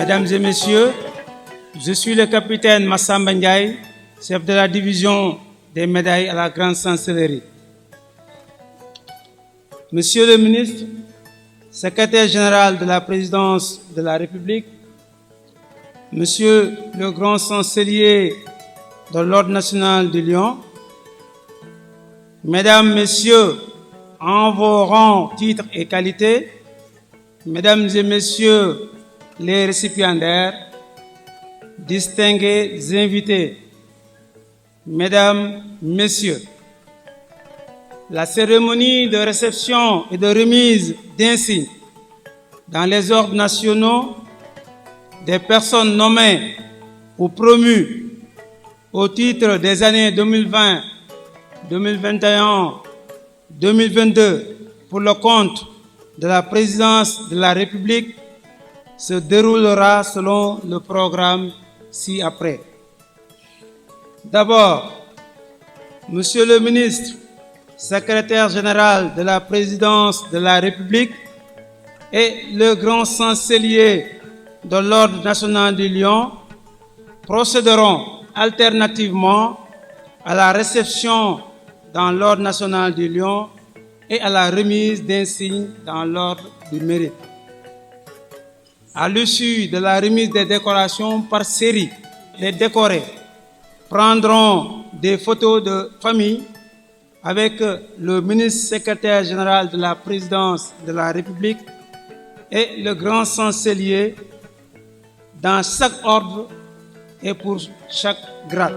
Mesdames et messieurs, je suis le capitaine Massamba Ndiaye, chef de la division des médailles à la Grande Chancellerie. Monsieur le ministre, secrétaire général de la présidence de la République, Monsieur le grand chancelier de l'Ordre national du Lion, Mesdames, Messieurs, en vos rangs, titres et qualités, Mesdames et Messieurs les récipiendaires, distingués invités, Mesdames, Messieurs, la cérémonie de réception et de remise d'insignes dans les ordres nationaux des personnes nommées ou promues au titre des années 2020, 2021, 2022 pour le compte de la présidence de la République se déroulera selon le programme ci-après. D'abord, Monsieur le ministre, secrétaire général de la présidence de la République et le grand chancelier de l'Ordre national du Lion procéderont alternativement à la réception dans l'Ordre national du Lion et à la remise d'insignes dans l'Ordre du Mérite. À l'issue de la remise des décorations par série, les décorés prendront des photos de famille avec le ministre secrétaire général de la présidence de la République et le grand chancelier dans chaque ordre et pour chaque grade.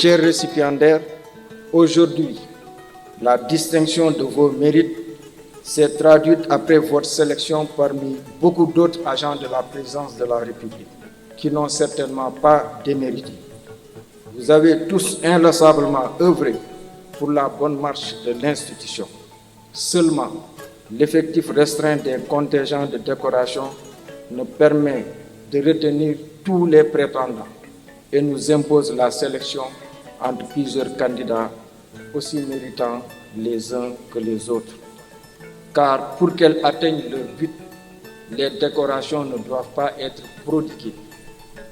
Chers récipiendaires, aujourd'hui, la distinction de vos mérites s'est traduite après votre sélection parmi beaucoup d'autres agents de la présidence de la République qui n'ont certainement pas démérité. Vous avez tous inlassablement œuvré pour la bonne marche de l'institution. Seulement, l'effectif restreint des contingents de décoration nous permet de retenir tous les prétendants et nous impose la sélection entre plusieurs candidats aussi méritants les uns que les autres. Car pour qu'elles atteignent leur but, les décorations ne doivent pas être prodiguées.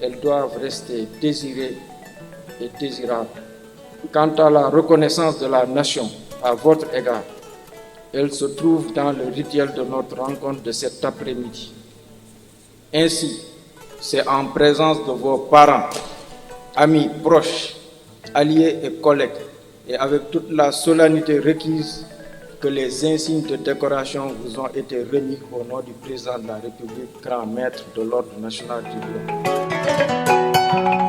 Elles doivent rester désirées et désirables. Quant à la reconnaissance de la nation à votre égard, elle se trouve dans le rituel de notre rencontre de cet après-midi. Ainsi, c'est en présence de vos parents, amis proches, alliés et collègues, et avec toute la solennité requise que les insignes de décoration vous ont été remis au nom du président de la République, grand maître de l'Ordre national du Lion.